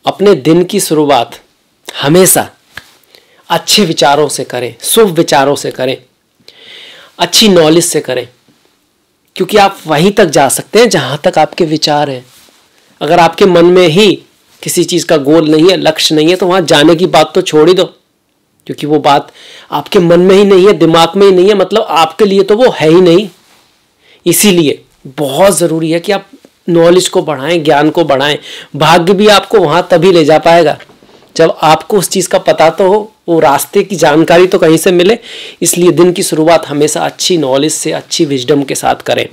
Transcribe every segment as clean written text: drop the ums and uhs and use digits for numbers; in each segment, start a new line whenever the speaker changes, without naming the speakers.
अपने दिन की शुरुआत हमेशा अच्छे विचारों से करें, शुभ विचारों से करें, अच्छी नॉलेज से करें, क्योंकि आप वहीं तक जा सकते हैं जहां तक आपके विचार हैं। अगर आपके मन में ही किसी चीज का गोल नहीं है, लक्ष्य नहीं है, तो वहां जाने की बात तो छोड़ ही दो, क्योंकि वो बात आपके मन में ही नहीं है, दिमाग में ही नहीं है, मतलब आपके लिए तो वो है ही नहीं। इसीलिए बहुत जरूरी है कि आप नॉलेज को बढ़ाएं, ज्ञान को बढ़ाएं। भाग्य भी आपको वहां तभी ले जा पाएगा जब आपको उस चीज का पता तो हो, वो रास्ते की जानकारी तो कहीं से मिले। इसलिए दिन की शुरुआत हमेशा अच्छी नॉलेज से, अच्छी विजडम के साथ करें।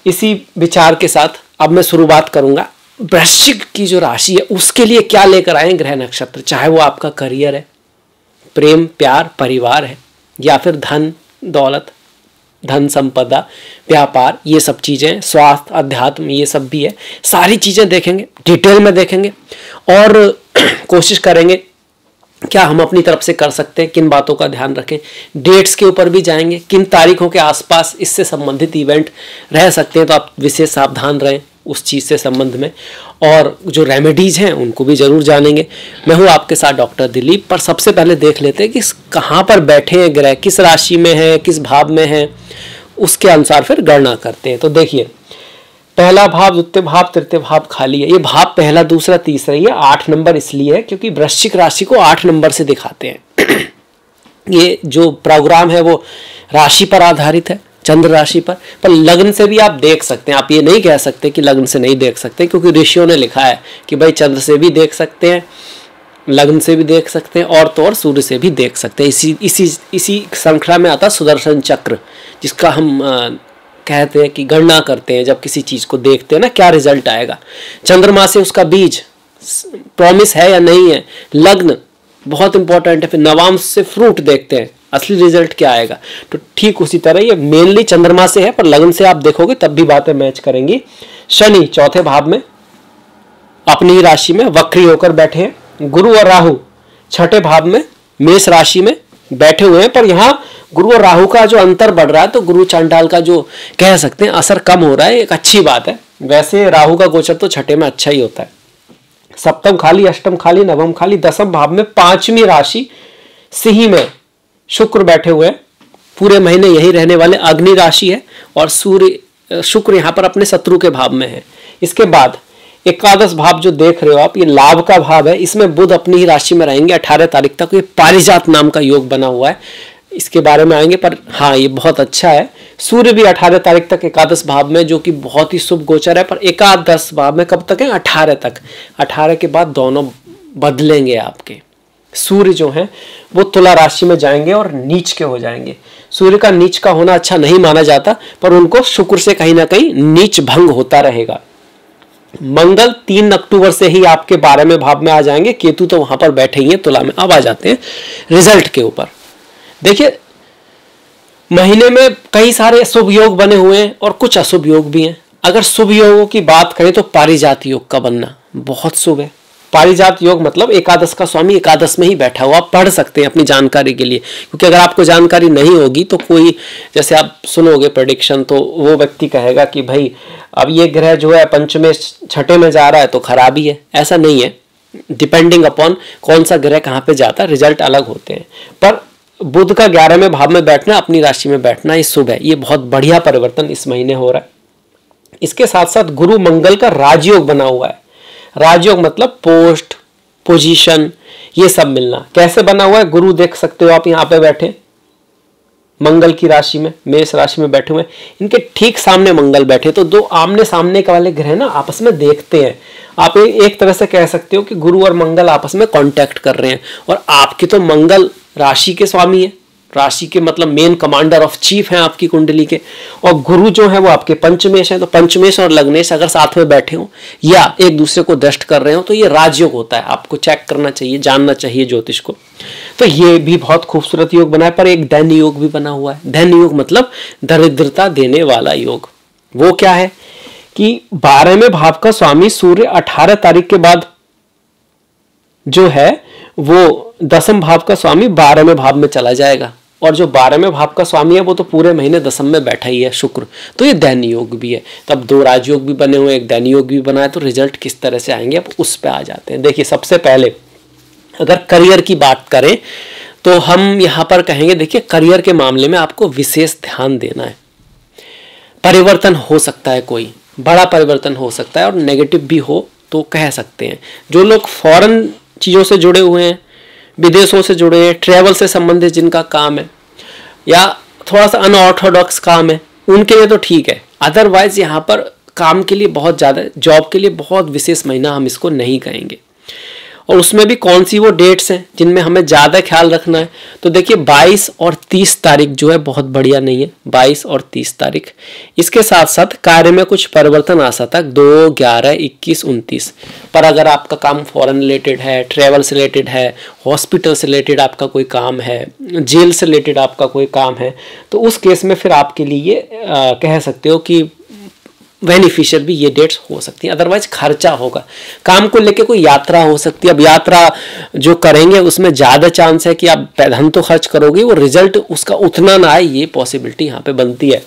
इसी विचार के साथ अब मैं शुरुआत करूंगा वृश्चिक की जो राशि है उसके लिए क्या लेकर आए ग्रह नक्षत्र। चाहे वो आपका करियर है, प्रेम प्यार परिवार है, या फिर धन दौलत, धन संपदा, व्यापार, ये सब चीजें, स्वास्थ्य, अध्यात्म, ये सब भी है। सारी चीजें देखेंगे, डिटेल में देखेंगे और कोशिश करेंगे क्या हम अपनी तरफ से कर सकते हैं, किन बातों का ध्यान रखें। डेट्स के ऊपर भी जाएंगे, किन तारीखों के आसपास इससे संबंधित इवेंट रह सकते हैं, तो आप विशेष सावधान रहें उस चीज़ से संबंध में। और जो रेमेडीज हैं उनको भी जरूर जानेंगे। मैं हूँ आपके साथ डॉक्टर दिलीप। पर सबसे पहले देख लेते हैं कि कहाँ पर बैठे हैं ग्रह, किस राशि में है, किस भाव में है, उसके अनुसार फिर गणना करते हैं। तो देखिए, पहला भाव, द्वितीय भाव, तृतीय भाव खाली है। ये भाव पहला, दूसरा, तीसरा, ये 8 नंबर इसलिए है क्योंकि वृश्चिक राशि को 8 नंबर से दिखाते हैं। ये जो प्रोग्राम है वो राशि पर आधारित है, चंद्र राशि पर लग्न से भी आप देख सकते हैं। आप ये नहीं कह सकते कि लग्न से नहीं देख सकते, क्योंकि ऋषियों ने लिखा है कि भाई चंद्र से भी देख सकते हैं, लग्न से भी देख सकते हैं, और तो और सूर्य से भी देख सकते हैं। इसी श्रृंखला में आता सुदर्शन चक्र, जिसका हम कहते हैं कि गणना करते हैं जब किसी चीज को देखते हैं ना, क्या रिजल्ट आएगा। चंद्रमा से उसका बीज प्रॉमिस है या नहीं है, लग्न बहुत इंपॉर्टेंट है, फिर नवांश से फ्रूट देखते हैं, असली रिजल्ट क्या आएगा। तो ठीक उसी तरह ये मेनली चंद्रमा से है, पर लग्न से आप देखोगे तब भी बातें मैच करेंगी। शनि चौथे भाव में अपनी ही राशि में वक्री होकर बैठे हैं। गुरु और राहु छठे भाव में मेष राशि में बैठे हुए हैं, पर यहाँ गुरु और राहु का जो अंतर बढ़ रहा है, तो गुरु चांडाल का जो कह सकते हैं असर कम हो रहा है, एक अच्छी बात है। वैसे राहु का गोचर तो छठे में अच्छा ही होता है। सप्तम खाली, अष्टम खाली, नवम खाली। दसम भाव में पांचवी राशि सिंह में शुक्र बैठे हुए हैं, पूरे महीने यही रहने वाले। अग्नि राशि है और सूर्य शुक्र यहाँ पर अपने शत्रु के भाव में है। इसके बाद एकादश भाव जो देख रहे हो आप, ये लाभ का भाव है, इसमें बुध अपनी ही राशि में रहेंगे 18 तारीख तक। ये पारिजात नाम का योग बना हुआ है, इसके बारे में आएंगे, पर हाँ ये बहुत अच्छा है। सूर्य भी 18 तारीख तक एकादश भाव में, जो कि बहुत ही शुभ गोचर है। पर एकादश भाव में कब तक है? 18 तक। 18 के बाद दोनों बदलेंगे आपके। सूर्य जो है वो तुला राशि में जाएंगे और नीच के हो जाएंगे। सूर्य का नीच का होना अच्छा नहीं माना जाता, पर उनको शुक्र से कहीं ना कहीं नीच भंग होता रहेगा। मंगल 3 अक्टूबर से ही आपके 12वें भाव में आ जाएंगे। केतु तो वहां पर बैठे ही हैं तुला में। अब आ जाते हैं रिजल्ट के ऊपर। देखिए, महीने में कई सारे शुभ योग बने हुए हैं और कुछ अशुभ योग भी हैं। अगर शुभ योगों की बात करें तो पारिजात योग का बनना बहुत शुभ है। पारिजात योग मतलब एकादश का स्वामी एकादश में ही बैठा हुआ। आप पढ़ सकते हैं अपनी जानकारी के लिए, क्योंकि अगर आपको जानकारी नहीं होगी तो कोई, जैसे आप सुनोगे प्रेडिक्शन, तो वो व्यक्ति कहेगा कि भाई अब ये ग्रह जो है पंचमे छठे में जा रहा है तो खराबी है। ऐसा नहीं है, डिपेंडिंग अपॉन कौन सा ग्रह कहाँ पे जाता है, रिजल्ट अलग होते हैं। पर बुध का 11वें भाव में बैठना, अपनी राशि में बैठना, ये शुभ है। ये बहुत बढ़िया परिवर्तन इस महीने हो रहा है। इसके साथ साथ गुरु मंगल का राजयोग बना हुआ है। राजयोग मतलब पोस्ट, पोजीशन, ये सब मिलना। कैसे बना हुआ है? गुरु देख सकते हो आप यहाँ पे बैठे मंगल की राशि में, मेष राशि में बैठे हुए। इनके ठीक सामने मंगल बैठे, तो दो आमने सामने के वाले ग्रह ना आपस में देखते हैं। आप एक तरह से कह सकते हो कि गुरु और मंगल आपस में कांटेक्ट कर रहे हैं। और आपके तो मंगल राशि के स्वामी है, राशि के मतलब मेन कमांडर ऑफ चीफ हैं आपकी कुंडली के। और गुरु जो है वो आपके पंचमेश है, तो पंचमेश और लग्नेश अगर साथ में बैठे हो या एक दूसरे को दृष्ट कर रहे हो तो ये राजयोग होता है। आपको चेक करना चाहिए, जानना चाहिए ज्योतिष को। तो ये भी बहुत खूबसूरत योग बना है। पर एक धन योग भी बना हुआ है। धन योग मतलब दरिद्रता देने वाला योग। वो क्या है कि 12वें भाव का स्वामी सूर्य 18 तारीख के बाद जो है वो 10वें भाव का स्वामी 12वें भाव में चला जाएगा। और जो 12वें भाव का स्वामी है वो तो पूरे महीने दशम में बैठा ही है शुक्र, तो ये दैन योग भी है। तब 2 राजयोग भी बने हुए, एक दैन योग भी बना है, तो रिजल्ट किस तरह से आएंगे अब उस पर आ जाते हैं। देखिए सबसे पहले अगर करियर की बात करें तो हम यहाँ पर कहेंगे, देखिए करियर के मामले में आपको विशेष ध्यान देना है। परिवर्तन हो सकता है, कोई बड़ा परिवर्तन हो सकता है और नेगेटिव भी हो तो कह सकते हैं। जो लोग फॉरेन चीज़ों से जुड़े हुए हैं, विदेशों से जुड़े हैं, ट्रैवल से संबंधित जिनका काम है या थोड़ा सा अनऑर्थोडॉक्स काम है, उनके लिए तो ठीक है। अदरवाइज यहाँ पर काम के लिए बहुत ज़्यादा, जॉब के लिए बहुत विशेष महीना हम इसको नहीं कहेंगे। और उसमें भी कौन सी वो डेट्स हैं जिनमें हमें ज़्यादा ख्याल रखना है, तो देखिए 22 और 30 तारीख जो है बहुत बढ़िया नहीं है, 22 और 30 तारीख। इसके साथ साथ कार्य में कुछ परिवर्तन आ सकता है 2, 11, 21, 29 पर। अगर आपका काम फॉरेन रिलेटेड है, ट्रैवल से रिलेटेड है, हॉस्पिटल से रिलेटेड आपका कोई काम है, जेल से रिलेटेड आपका कोई काम है, तो उस केस में फिर आपके लिए कह सकते हो कि बेनिफिशियल भी ये डेट्स हो सकती हैं। अदरवाइज खर्चा होगा, काम को लेके कोई यात्रा हो सकती है। अब यात्रा जो करेंगे उसमें ज़्यादा चांस है कि आप धन तो खर्च करोगे, वो रिजल्ट उसका उतना ना आए, ये पॉसिबिलिटी यहाँ पे बनती है।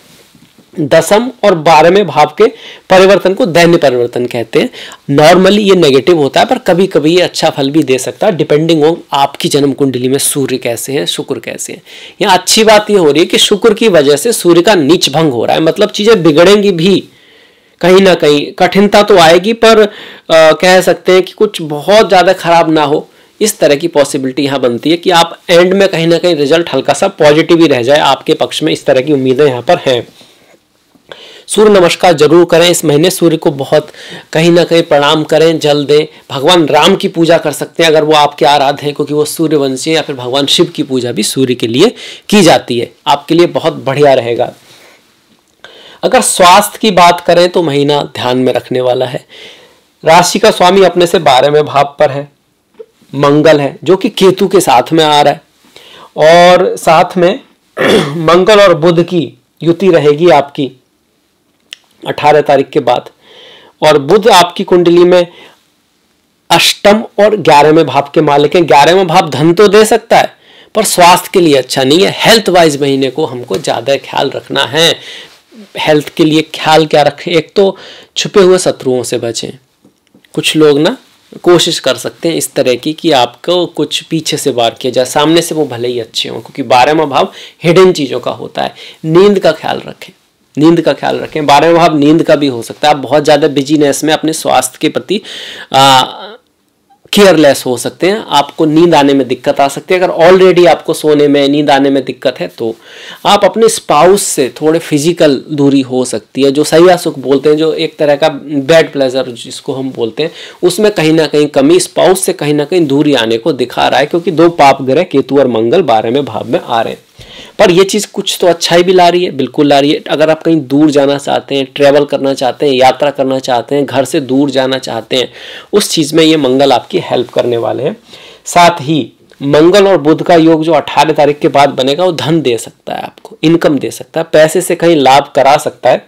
दशम और 12वें भाव के परिवर्तन को दैन्य परिवर्तन कहते हैं। नॉर्मली ये नेगेटिव होता है पर कभी कभी ये अच्छा फल भी दे सकता है, डिपेंडिंग ऑन आपकी जन्म कुंडली में सूर्य कैसे हैं, शुक्र कैसे हैं। यहाँ अच्छी बात ये हो रही है कि शुक्र की वजह से सूर्य का नीच भंग हो रहा है, मतलब चीज़ें बिगड़ेंगी भी, कहीं ना कहीं कठिनता तो आएगी पर कह सकते हैं कि कुछ बहुत ज़्यादा खराब ना हो, इस तरह की पॉसिबिलिटी यहाँ बनती है कि आप एंड में कहीं ना कहीं रिजल्ट हल्का सा पॉजिटिव ही रह जाए आपके पक्ष में, इस तरह की उम्मीदें यहाँ पर हैं। सूर्य नमस्कार जरूर करें इस महीने, सूर्य को बहुत कहीं ना कहीं प्रणाम करें, जल दें। भगवान राम की पूजा कर सकते हैं अगर वो आपके आराध्य हैं, क्योंकि वो सूर्यवंशी है, या फिर भगवान शिव की पूजा भी सूर्य के लिए की जाती है, आपके लिए बहुत बढ़िया रहेगा। अगर स्वास्थ्य की बात करें तो महीना ध्यान में रखने वाला है। राशि का स्वामी अपने से 12वें भाव पर है, मंगल है जो कि केतु के साथ में आ रहा है, और साथ में मंगल और बुध की युति रहेगी आपकी 18 तारीख के बाद। और बुध आपकी कुंडली में अष्टम और 11वें भाव के मालिक हैं। 11वां भाव धन तो दे सकता है पर स्वास्थ्य के लिए अच्छा नहीं है। हेल्थ वाइज महीने को हमको ज्यादा ख्याल रखना है। हेल्थ के लिए ख्याल क्या रखें, एक तो छुपे हुए शत्रुओं से बचें। कुछ लोग ना कोशिश कर सकते हैं इस तरह की कि आपको कुछ पीछे से वार किया जाए, सामने से वो भले ही अच्छे हों, क्योंकि 12वां भाव हिडन चीज़ों का होता है। नींद का ख्याल रखें, नींद का ख्याल रखें। 12वां भाव नींद का भी हो सकता है। आप बहुत ज़्यादा बिजीनेस में अपने स्वास्थ्य के प्रति केयरलेस हो सकते हैं, आपको नींद आने में दिक्कत आ सकती है। अगर ऑलरेडी आपको सोने में नींद आने में दिक्कत है तो आप अपने स्पाउस से थोड़े फिजिकल दूरी हो सकती है। जो सैया सुख बोलते हैं, जो एक तरह का बेड प्लेजर जिसको हम बोलते हैं, उसमें कहीं ना कहीं कमी, स्पाउस से कहीं ना कहीं दूरी आने को दिखा रहा है, क्योंकि 2 पाप ग्रह केतु और मंगल 12वें भाव में आ रहे हैं। पर यह चीज़ कुछ तो अच्छाई भी ला रही है, बिल्कुल ला रही है। अगर आप कहीं दूर जाना चाहते हैं, ट्रैवल करना चाहते हैं, यात्रा करना चाहते हैं, घर से दूर जाना चाहते हैं, उस चीज़ में ये मंगल आपकी हेल्प करने वाले हैं। साथ ही मंगल और बुध का योग जो 18 तारीख के बाद बनेगा, वो धन दे सकता है, आपको इनकम दे सकता है, पैसे से कहीं लाभ करा सकता है,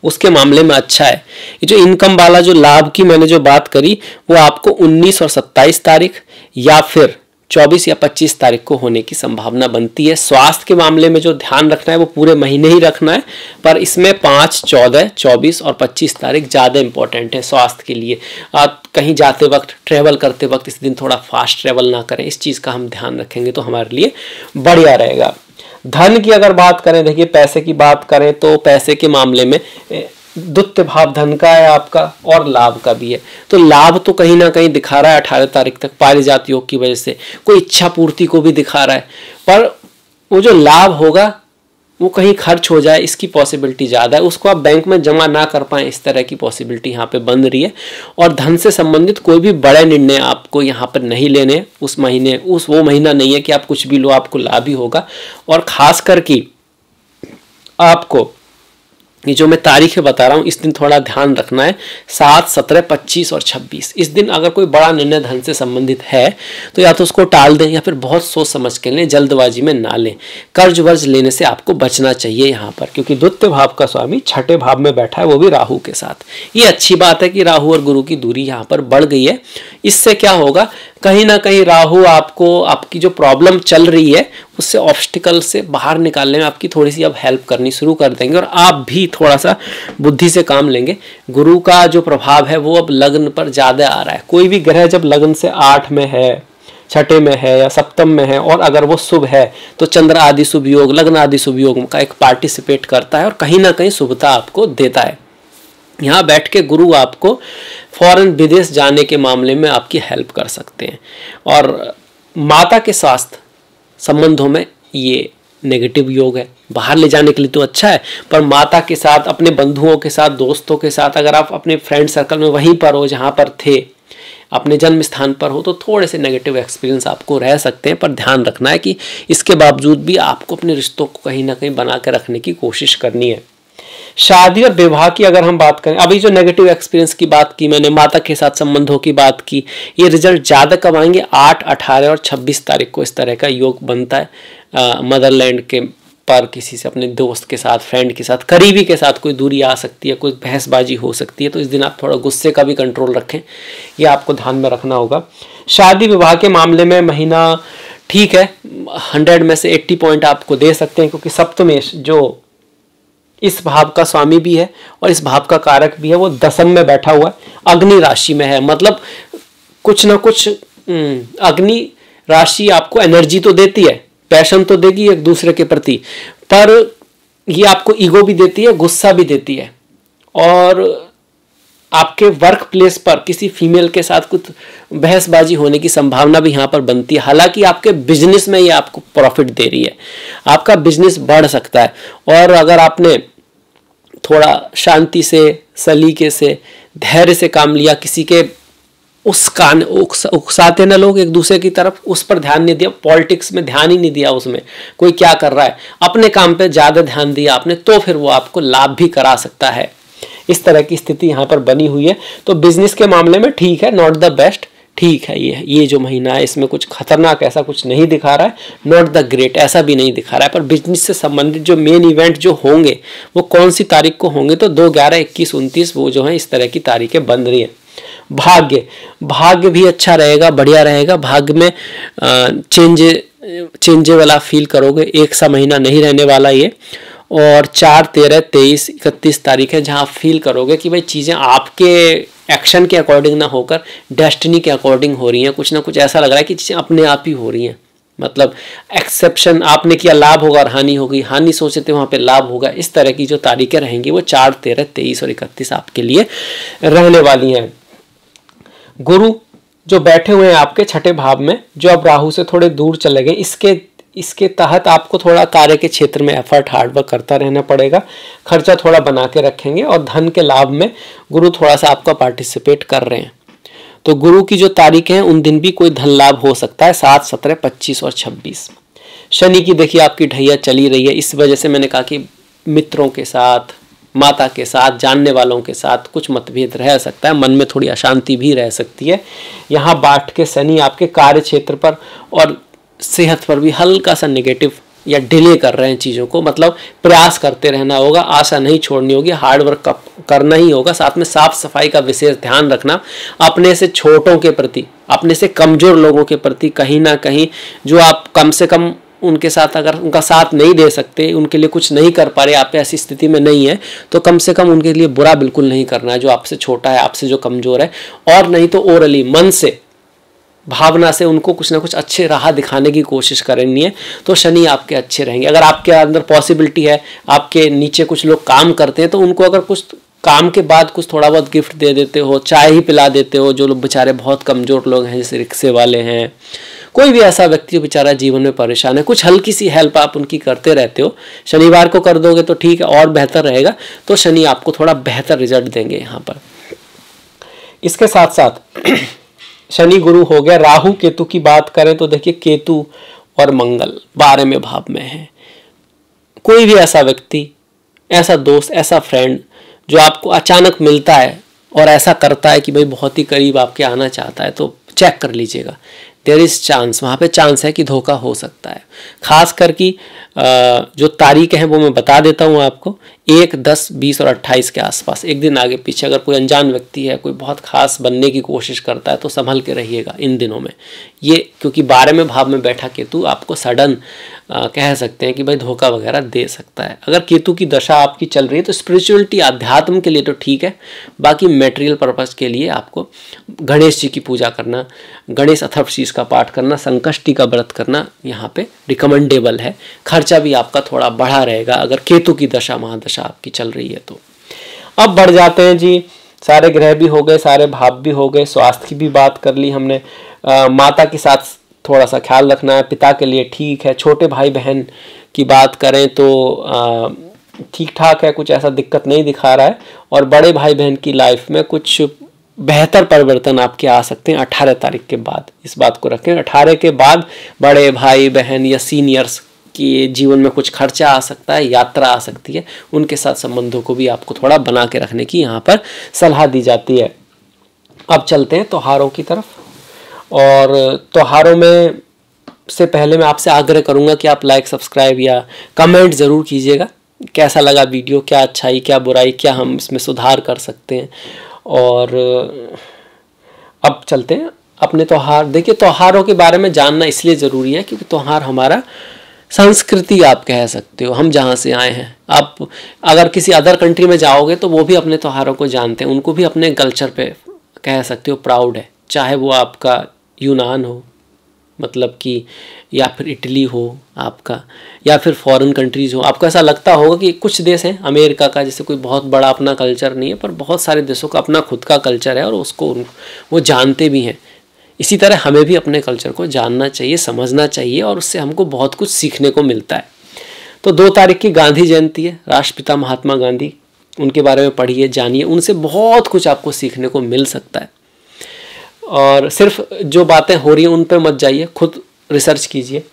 उसके मामले में अच्छा है। ये जो इनकम वाला जो लाभ की मैंने जो बात करी, वो आपको 19 और 27 तारीख या फिर 24 या 25 तारीख को होने की संभावना बनती है। स्वास्थ्य के मामले में जो ध्यान रखना है वो पूरे महीने ही रखना है, पर इसमें 5, 14, 24 और 25 तारीख ज़्यादा इंपॉर्टेंट है स्वास्थ्य के लिए। आप कहीं जाते वक्त, ट्रैवल करते वक्त इस दिन थोड़ा फास्ट ट्रैवल ना करें, इस चीज़ का हम ध्यान रखेंगे तो हमारे लिए बढ़िया रहेगा। धन की अगर बात करें, देखिए पैसे की बात करें तो पैसे के मामले में द्वितीय भाव धन का है आपका और लाभ का भी है। तो लाभ तो कहीं ना कहीं दिखा रहा है 18 तारीख तक पारिजात योग की वजह से, कोई इच्छा पूर्ति को भी दिखा रहा है, पर वो जो लाभ होगा वो कहीं खर्च हो जाए इसकी पॉसिबिलिटी ज़्यादा है, उसको आप बैंक में जमा ना कर पाएँ, इस तरह की पॉसिबिलिटी यहाँ पे बन रही है। और धन से संबंधित कोई भी बड़े निर्णय आपको यहाँ पर नहीं लेने उस महीने, वो महीना नहीं है कि आप कुछ भी लो आपको लाभ ही होगा। और खास करके आपको ये जो मैं तारीखें बता रहा हूँ, इस दिन थोड़ा ध्यान रखना है। 7, 17, 25 और 26 इस दिन अगर कोई बड़ा निर्णय धन से संबंधित है तो या तो उसको टाल दें या फिर बहुत सोच समझ के लें, जल्दबाजी में ना लें। कर्ज वर्ज लेने से आपको बचना चाहिए यहाँ पर, क्योंकि द्वितीय भाव का स्वामी 6ठे भाव में बैठा है, वो भी राहु के साथ। ये अच्छी बात है कि राहु और गुरु की दूरी यहाँ पर बढ़ गई है। इससे क्या होगा, कहीं ना कहीं राहु आपको, आपकी जो प्रॉब्लम चल रही है उससे ऑब्स्टिकल से बाहर निकालने में आपकी थोड़ी सी अब हेल्प करनी शुरू कर देंगे और आप भी थोड़ा सा बुद्धि से काम लेंगे। गुरु का जो प्रभाव है वो अब लग्न पर ज़्यादा आ रहा है। कोई भी ग्रह जब लग्न से 8 में है, छठे में है या सप्तम में है और अगर वो शुभ है तो चंद्र आदि शुभ योग, लग्न आदि शुभ योग का एक पार्टिसिपेट करता है और कहीं ना कहीं शुभता आपको देता है। यहाँ बैठ के गुरु आपको फॉरेन विदेश जाने के मामले में आपकी हेल्प कर सकते हैं। और माता के स्वास्थ्य संबंधों में ये नेगेटिव योग है। बाहर ले जाने के लिए तो अच्छा है, पर माता के साथ, अपने बंधुओं के साथ, दोस्तों के साथ, अगर आप अपने फ्रेंड सर्कल में वहीं पर हो जहाँ पर थे, अपने जन्म स्थान पर हो, तो थोड़े से नेगेटिव एक्सपीरियंस आपको रह सकते हैं। पर ध्यान रखना है कि इसके बावजूद भी आपको अपने रिश्तों को कहीं ना कहीं बना के रखने की कोशिश करनी है। शादी और विवाह की अगर हम बात करें, अभी जो नेगेटिव एक्सपीरियंस की बात की मैंने, माता के साथ संबंधों की बात की, ये रिजल्ट ज़्यादा कब आएंगे? 8, 18 और 26 तारीख को इस तरह का योग बनता है। मदरलैंड के पर किसी से, अपने दोस्त के साथ, फ्रेंड के साथ, करीबी के साथ कोई दूरी आ सकती है, कोई बहसबाजी हो सकती है। तो इस दिन आप थोड़ा गुस्से का भी कंट्रोल रखें, ये आपको ध्यान में रखना होगा। शादी विवाह के मामले में महीना ठीक है, 100 में से 80 पॉइंट आपको दे सकते हैं, क्योंकि सप्तमेश जो इस भाव का स्वामी भी है और इस भाव का कारक भी है, वो दशम में बैठा हुआ है, अग्नि राशि में है। मतलब कुछ ना कुछ अग्नि राशि आपको एनर्जी तो देती है, पैशन तो देगी एक दूसरे के प्रति, पर ये आपको ईगो भी देती है, गुस्सा भी देती है। और आपके वर्क प्लेस पर किसी फीमेल के साथ कुछ बहसबाजी होने की संभावना भी यहाँ पर बनती है। हालांकि आपके बिजनेस में ये आपको प्रॉफिट दे रही है, आपका बिजनेस बढ़ सकता है। और अगर आपने थोड़ा शांति से, सलीके से, धैर्य से काम लिया, किसी के उकसाते ना लोग एक दूसरे की तरफ, उस पर ध्यान नहीं दिया, पॉलिटिक्स में ध्यान ही नहीं दिया, उसमें कोई क्या कर रहा है, अपने काम पे ज़्यादा ध्यान दिया आपने, तो फिर वो आपको लाभ भी करा सकता है। इस तरह की स्थिति यहाँ पर बनी हुई है। तो बिजनेस के मामले में ठीक है, नॉट द बेस्ट, ठीक है। ये जो महीना है इसमें कुछ खतरनाक ऐसा कुछ नहीं दिखा रहा है, नॉट द ग्रेट ऐसा भी नहीं दिखा रहा है। पर बिजनेस से संबंधित जो मेन इवेंट जो होंगे वो कौन सी तारीख को होंगे? तो 2, 11, 21, 29 वो जो है इस तरह की तारीखें बन रही है। भाग्य भी अच्छा रहेगा, बढ़िया रहेगा। भाग्य में चेंज वाला फील करोगे, एक सा महीना नहीं रहने वाला ये। और 4, 13, 23, 31 तारीख है जहाँ आप फील करोगे कि भाई चीज़ें आपके एक्शन के अकॉर्डिंग ना होकर डेस्टिनी के अकॉर्डिंग हो रही हैं। कुछ ना कुछ ऐसा लग रहा है कि चीज़ें अपने आप ही हो रही हैं। मतलब एक्सेप्शन, आपने किया लाभ होगा और हानि होगी, हानि सोचे थे वहाँ पे लाभ होगा। इस तरह की जो तारीखें रहेंगी वो 4, 13, 23 और 31 आपके लिए रहने वाली हैं। गुरु जो बैठे हुए हैं आपके छठे भाव में, जो अब राहु से थोड़े दूर चले गए, इसके तहत आपको थोड़ा कार्य के क्षेत्र में एफर्ट, हार्डवर्क करता रहना पड़ेगा। खर्चा थोड़ा बना के रखेंगे और धन के लाभ में गुरु थोड़ा सा आपका पार्टिसिपेट कर रहे हैं। तो गुरु की जो तारीखें हैं उन दिन भी कोई धन लाभ हो सकता है, 7, 17, 25 और 26। शनि की देखिए आपकी ढैया चली रही है, इस वजह से मैंने कहा कि मित्रों के साथ, माता के साथ, जानने वालों के साथ कुछ मतभेद रह सकता है, मन में थोड़ी अशांति भी रह सकती है। यहाँ बैठ के शनि आपके कार्य क्षेत्र पर और सेहत पर भी हल्का सा नेगेटिव या डिले कर रहे हैं चीज़ों को। मतलब प्रयास करते रहना होगा, आशा नहीं छोड़नी होगी, हार्डवर्क करना ही होगा। साथ में साफ सफाई का विशेष ध्यान रखना, अपने से छोटों के प्रति, अपने से कमज़ोर लोगों के प्रति कहीं ना कहीं, जो आप कम से कम उनके साथ अगर उनका साथ नहीं दे सकते, उनके लिए कुछ नहीं कर पा रहे, आप ऐसी स्थिति में नहीं है, तो कम से कम उनके लिए बुरा बिल्कुल नहीं करना है, जो आपसे छोटा है, आपसे जो कमज़ोर है। और नहीं तो ओरली, मन से, भावना से उनको कुछ ना कुछ अच्छे राह दिखाने की कोशिश करनी है, तो शनि आपके अच्छे रहेंगे। अगर आपके अंदर पॉसिबिलिटी है, आपके नीचे कुछ लोग काम करते हैं, तो उनको अगर कुछ काम के बाद कुछ थोड़ा बहुत गिफ्ट दे देते हो, चाय ही पिला देते हो, जो लोग बेचारे बहुत कमज़ोर लोग हैं, जैसे रिक्शे वाले हैं, कोई भी ऐसा व्यक्ति जो बेचारा जीवन में परेशान है, कुछ हल्की सी हेल्प आप उनकी करते रहते हो, शनिवार को कर दोगे तो ठीक है और बेहतर रहेगा। तो शनि आपको थोड़ा बेहतर रिजल्ट देंगे यहाँ पर। इसके साथ साथ शनि गुरु हो गया। राहु केतु की बात करें तो देखिए केतु और मंगल 12वें भाव में है। कोई भी ऐसा व्यक्ति, ऐसा दोस्त, ऐसा फ्रेंड जो आपको अचानक मिलता है और ऐसा करता है कि भाई बहुत ही करीब आपके आना चाहता है, तो चेक कर लीजिएगा। देयर इज चांस, वहाँ पे चांस है कि धोखा हो सकता है। खास कर कि जो तारीख हैं वो मैं बता देता हूँ आपको, 1, 10, 20 और 28 के आसपास, एक दिन आगे पीछे। अगर कोई अनजान व्यक्ति है, कोई बहुत खास बनने की कोशिश करता है तो संभल के रहिएगा इन दिनों में। ये क्योंकि 12वें भाव में बैठा केतु आपको सडन कह सकते हैं कि भाई धोखा वगैरह दे सकता है। अगर केतु की दशा आपकी चल रही है तो स्पिरिचुअलिटी, अध्यात्म के लिए तो ठीक है, बाकी मेटेरियल पर्पस के लिए आपको गणेश जी की पूजा करना, गणेश अथर्वशीष का पाठ करना, संकष्टी का व्रत करना यहाँ पे रिकमेंडेबल है। खर्चा भी आपका थोड़ा बढ़ा रहेगा अगर केतु की दशा महादशा आपकी चल रही है तो। अब बढ़ जाते हैं जी, सारे ग्रह भी हो गए, सारे भाव भी हो गए, स्वास्थ्य की भी बात कर ली हमने। माता के साथ थोड़ा सा ख्याल रखना है, पिता के लिए ठीक है। छोटे भाई बहन की बात करें तो ठीक ठाक है, कुछ ऐसा दिक्कत नहीं दिखा रहा है। और बड़े भाई बहन की लाइफ में कुछ बेहतर परिवर्तन आपके आ सकते हैं 18 तारीख के बाद, इस बात को रखें। 18 के बाद बड़े भाई बहन या सीनियर्स के जीवन में कुछ खर्चा आ सकता है, यात्रा आ सकती है, उनके साथ संबंधों को भी आपको थोड़ा बना के रखने की यहाँ पर सलाह दी जाती है। अब चलते हैं त्योहारों की तरफ। और त्योहारों में से पहले मैं आपसे आग्रह करूंगा कि आप लाइक, सब्सक्राइब या कमेंट ज़रूर कीजिएगा। कैसा लगा वीडियो, क्या अच्छाई, क्या बुराई, क्या हम इसमें सुधार कर सकते हैं। और अब चलते हैं अपने त्योहार। देखिए, त्योहारों के बारे में जानना इसलिए ज़रूरी है क्योंकि त्योहार हमारा संस्कृति आप कह सकते हो, हम जहाँ से आए हैं। आप अगर किसी अदर कंट्री में जाओगे तो वो भी अपने त्योहारों को जानते हैं, उनको भी अपने कल्चर पे कह सकते हो प्राउड है। चाहे वो आपका यूनान हो, मतलब कि, या फिर इटली हो आपका, या फिर फॉरेन कंट्रीज हो। आपको ऐसा लगता होगा कि कुछ देश हैं अमेरिका का, जैसे कोई बहुत बड़ा अपना कल्चर नहीं है, पर बहुत सारे देशों का अपना खुद का कल्चर है और उसको वो जानते भी हैं। इसी तरह हमें भी अपने कल्चर को जानना चाहिए, समझना चाहिए, और उससे हमको बहुत कुछ सीखने को मिलता है। तो 2 तारीख की गांधी जयंती है, राष्ट्रपिता महात्मा गांधी, उनके बारे में पढ़िए, जानिए, उनसे बहुत कुछ आपको सीखने को मिल सकता है। और सिर्फ जो बातें हो रही हैं उन पर मत जाइए, खुद रिसर्च कीजिए।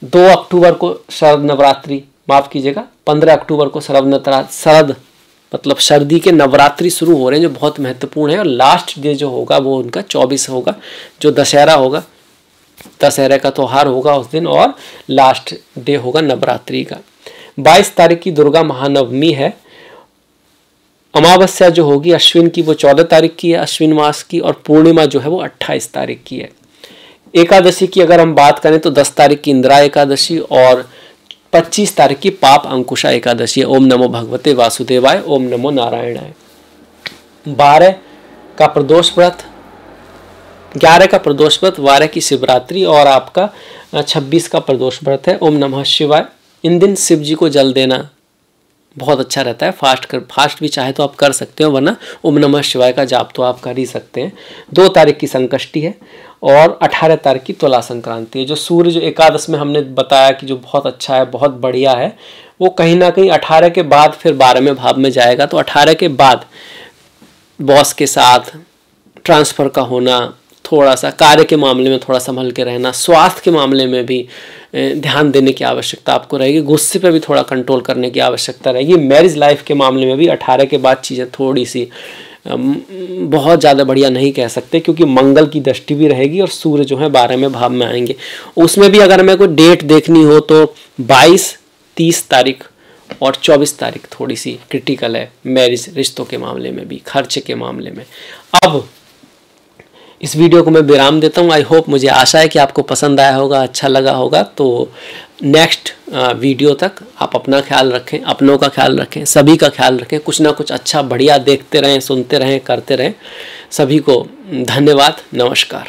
2 अक्टूबर को शरद नवरात्रि, माफ़ कीजिएगा 15 अक्टूबर को शरद मतलब सर्दी के नवरात्रि शुरू हो रहे हैं, जो बहुत महत्वपूर्ण है। और लास्ट डे जो होगा वो उनका 24 होगा, जो दशहरा होगा, दशहरे का त्यौहार होगा उस दिन, और लास्ट डे होगा नवरात्रि का। 22 तारीख की दुर्गा महानवमी है। अमावस्या जो होगी अश्विन की वो 14 तारीख की है, अश्विन मास की, और पूर्णिमा जो है वो 28 तारीख की है। एकादशी की अगर हम बात करें तो 10 तारीख की इंदिरा एकादशी और 25 तारीख की पाप अंकुशा एकादशी है। ओम नमो भगवते वासुदेवाय, ओम नमो नारायणाय। 12 का प्रदोष व्रत, 11 का प्रदोष व्रत, 12 की शिवरात्रि, और आपका 26 का प्रदोष व्रत है। ओम नमः शिवाय। इन दिन शिव जी को जल देना बहुत अच्छा रहता है। फास्ट भी चाहे तो आप कर सकते हो, वरना ओम नमः शिवाय का जाप तो आप कर ही सकते हैं। 2 तारीख की संकष्टी है और 18 तारीख की तुला संक्रांति है। जो सूर्य जो एकादश में हमने बताया कि जो बहुत अच्छा है, बहुत बढ़िया है, वो कहीं ना कहीं 18 के बाद फिर 12वें भाव में जाएगा। तो 18 के बाद बॉस के साथ ट्रांसफ़र का होना, थोड़ा सा कार्य के मामले में थोड़ा संभल के रहना, स्वास्थ्य के मामले में भी ध्यान देने की आवश्यकता आपको रहेगी, गुस्से पे भी थोड़ा कंट्रोल करने की आवश्यकता रहेगी। मैरिज लाइफ के मामले में भी 18 के बाद चीज़ें थोड़ी सी बहुत ज़्यादा बढ़िया नहीं कह सकते, क्योंकि मंगल की दृष्टि भी रहेगी और सूर्य जो है 12वें भाव में आएंगे। उसमें भी अगर हमें कोई डेट देखनी हो तो 22, 30 तारीख और 24 तारीख थोड़ी सी क्रिटिकल है मैरिज रिश्तों के मामले में भी, खर्चे के मामले में। अब इस वीडियो को मैं विराम देता हूँ। आई होप, मुझे आशा है कि आपको पसंद आया होगा, अच्छा लगा होगा। तो नेक्स्ट वीडियो तक आप अपना ख्याल रखें, अपनों का ख्याल रखें, सभी का ख्याल रखें। कुछ ना कुछ अच्छा बढ़िया देखते रहें, सुनते रहें, करते रहें। सभी को धन्यवाद, नमस्कार।